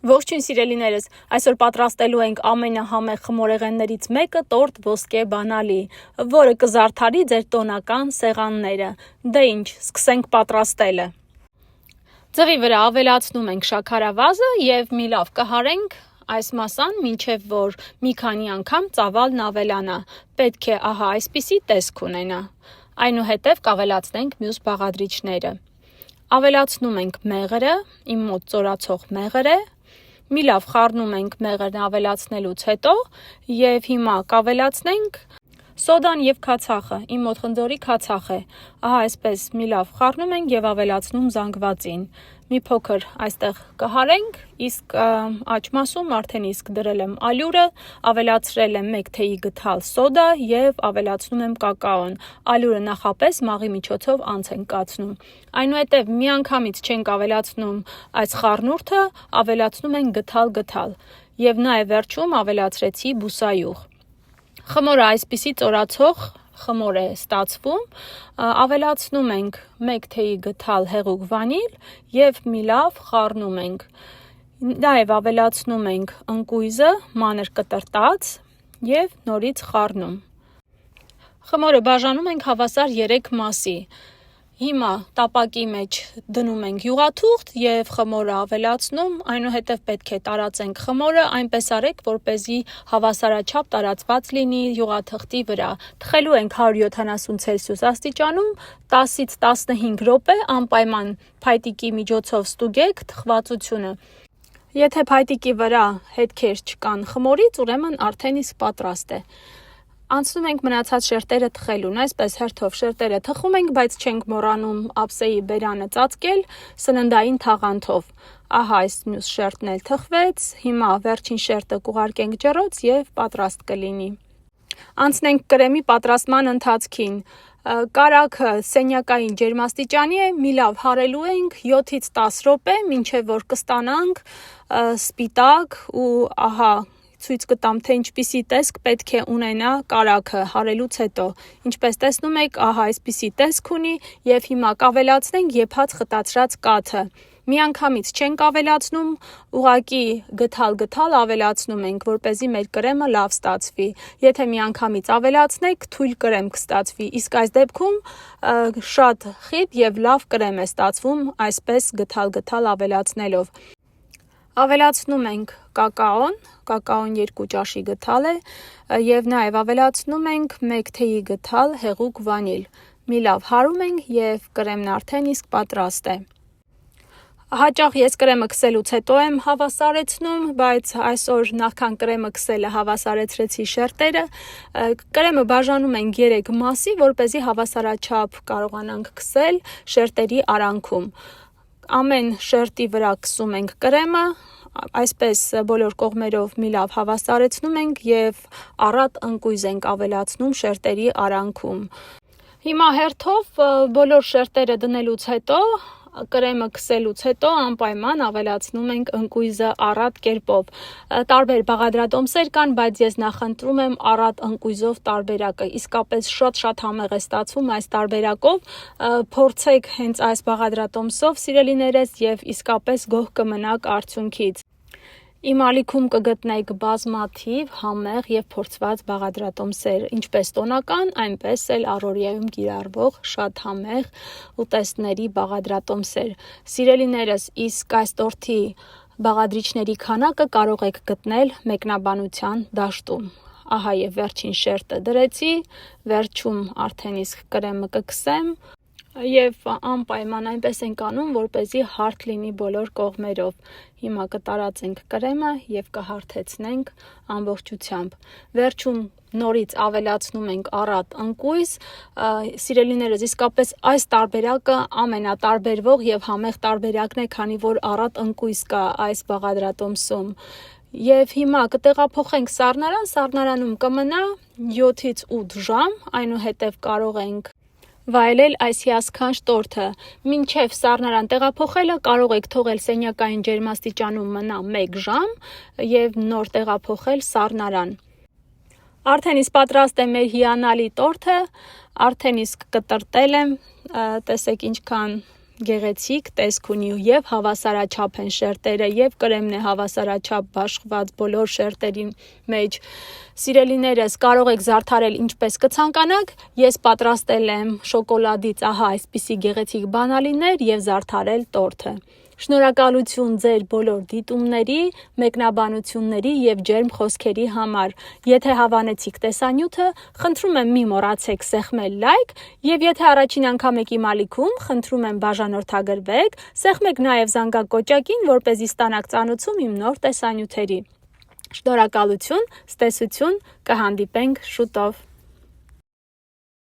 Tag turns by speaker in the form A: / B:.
A: Ողջույն սիրելիներս, այսօր պատրաստելու ենք ամենահամեղ խմորեղեններից մեկը տորտ ոսկե բանալի, որը կզարդարի ձեր տոնական սեղանները։ Դե ինչ, սկսենք պատրաստելը։ Ձղի վրա ավելացնում ենք շաքարավազը եւ մի լավ կհարենք այս մասան, մինչև որ մի քանի անգամ ծավալն ավելանա։ Պետք է այսպիսի տեսք ունենա։ Այնուհետև կավելացնենք մյուս բաղադրիչները։ Ավելացնում ենք մեղրը, իմ մոտ ծորացող մեղր է։ Մի լավ խառնում ենք մեղրն ավելացնելուց հետո եւ հիմա կավելացնենք սոդան եւ քացախը, իմ մոտ խնձորի քացախ է, այսպես մի լավ խառնում ենք եւ ավելացնում զանգվածին, մի փոքր այստեղ կհարենք, իսկ աջ մասում արդեն իսկ դրել եմ ալյուրը, ավելացրել եմ 1 թեյի գթալ սոդա եւ ավելացնում եմ կակաոն, ալյուրը նախապես մաղի միջոցով անց ենք կացնում, այնուհետև միանգամից չենք ավելացնում այս խառնուրդը, ավելացնում ենք գթալ եւ նաեւ վերջում ավելացրեցի բուսայուղ, խմորը այսպիսի ծորացող խմոր է ստացվում, ավելացնում ենք 1 թեյի գթալ հեղուկ վանիլ եւ մի լավ խառնում ենք, նաեւ ավելացնում ենք ընկույզը մանր կտրտած եւ նորից խառնում, խմորը բաժանում ենք հավասար 3 մասի, հիմա տապակի մեջ դնում ենք յուղաթուղթ եւ խմորը ավելացնում, այնուհետև պետք է տարածենք խմորը, այնպես արեք, որպեսզի հավասարաչափ տարածված լինի յուղաթղթի վրա, թխելու ենք 170 Ցելսիուս աստիճանում 10-ից 15 րոպե, անպայման փայտիկի միջոցով ստուգեք թխվածությունը, եթե փայտիկի վրա հետքեր չկան խմորից, ուրեմն արդեն իսկ պատրաստ է, անցնում ենք մնացած շերտերը թխելուն, այսպես հերթով շերտերը թխում ենք, բայց չենք մոռանում ափսեի բերանը ծածկել սննդային թաղանթով, այս մյուս շերտն էլ թխվեց, հիմա վերջին շերտը կուղարկենք ջեռոց եւ պատրաստ կլինի, անցնենք կրեմի պատրաստման ընթացքին, կարագը սենյակային ջերմաստիճանի է, մի լավ հարելու ենք 7-ից 10 րոպե, մինչև որ կստանանք սպիտակ ու ցույց կտամ, թե ինչպիսի տեսք պետք է ունենա կարագը հարելուց հետո, ինչպես տեսնում եք, այսպիսի տեսք ունի եւ հիմա կավելացնենք եփած խտացրած կաթը, միանգամից չենք ավելացնում, ուղղակի գթալ ավելացնում ենք, որպեսզի մեր կրեմը լավ ստացվի, եթե միանգամից ավելացնեք, թույլ կրեմ կստացվի, իսկ այս դեպքում շատ խիտ եւ լավ կրեմ է ստացվում, այսպես գթալ ավելացնելով, ավելացնում ենք կակաոն 2 ճաշի գթալ է եւ նաեւ ավելացնում ենք 1 թեյի գթալ հեղուկ վանիլ, մի լավ հարում ենք եւ կրեմն արդեն իսկ պատրաստ է, հաճախ ես կրեմը քսելուց հետո եմ հավասարեցնում, բայց այսօր նախքան կրեմը քսելը հավասարեցրեցի շերտերը, կրեմը բաժանում ենք 3 մասի, որպեսզի հավասարաչափ կարողանանք քսել շերտերի արանքում, ամեն շերտի վրա քսում ենք կրեմը, այսպես բոլոր կողմերով մի լավ հավասարեցնում ենք եւ առատ ընկույզ ենք ավելացնում շերտերի արանքում, հիմա հերթով բոլոր շերտերը դնելուց հետո, կրեմը քսելուց հետո անպայման ավելացնում ենք ընկույզը առատ կերպով, տարբեր բաղադրատոմսեր կան, բայց ես նախընտրում եմ առատ ընկույզով տարբերակը, իսկապես շատ համեղ է ստացվում այս տարբերակով, փորձեք հենց այս բաղադրատոմսով սիրելիներս եւ իսկապես գոհ կմնաք արդյունքից, իմ ալիքում կգտնեք բազմաթիվ համեղ եւ փորձված բաղադրատոմսեր, ինչպես տոնական, այնպես էլ առօրյայում կիրառվող շատ համեղ ուտեստների բաղադրատոմսեր, սիրելիներս, իսկ այս տորթի բաղադրիչների քանակը կարող եք գտնել մեկնաբանության դաշտում, եւ վերջին շերտը դրեցի, վերջում արդեն իսկ կրեմը կքսեմ, եւ անպայման այնպես ենք անում, որպեսզի հարթ լինի բոլոր կողմերով, հիմա կտարածենք կրեմը եւ կհարթեցնենք ամբողջությամբ, վերջում նորից ավելացնում ենք առատ ընկույզ, սիրելիներս, իսկապես այս տարբերակը ամենատարբերվող եւ համեղ տարբերակն է, քանի որ առատ ընկույզ կա այս բաղադրատոմսում, եւ հիմա կտեղափոխենք սառնարանում կմնա 7-ից 8 ժամ, այնուհետև կարող ենք վայելել այս հիասքանչ տորթը, մինչև սառնարան տեղափոխելը կարող եք թողել սենյակային ջերմաստիճանում մնա 1 ժամ եւ նոր տեղափոխել սառնարան, արդեն իսկ պատրաստ է մեր հիանալի տորթը, արդեն իսկ կտրտել եմ, տեսեք ինչքան գեղեցիկ տեսք ունի եւ հավասարաչափ են շերտերը եւ կրեմն է հավասարաչափ բաշխված բոլոր շերտերի մեջ։ Սիրելիներս, կարող եք զարդարել ինչպես կցանկանաք, ես պատրաստել եմ շոկոլադից այսպիսի գեղեցիկ բանալիներ եւ զարդարել տորթը։ Շնորհակալություն ձեր բոլոր դիտումների, մեկնաբանությունների եւ ջերմ խոսքերի համար։ Եթե հավանեցիք տեսանյութը, խնդրում եմ մի մոռացեք սեղմել լայք եւ եթե առաջին անգամ եք իմ ալիքում, խնդրում եմ բաժանորդագրվեք, սեղմեք նաեւ զանգակոճակին, որպեսզի ստանաք ծանուցում իմ նոր տեսանյութերի։ Շնորհակալություն, ցտեսություն, կհանդիպենք շուտով։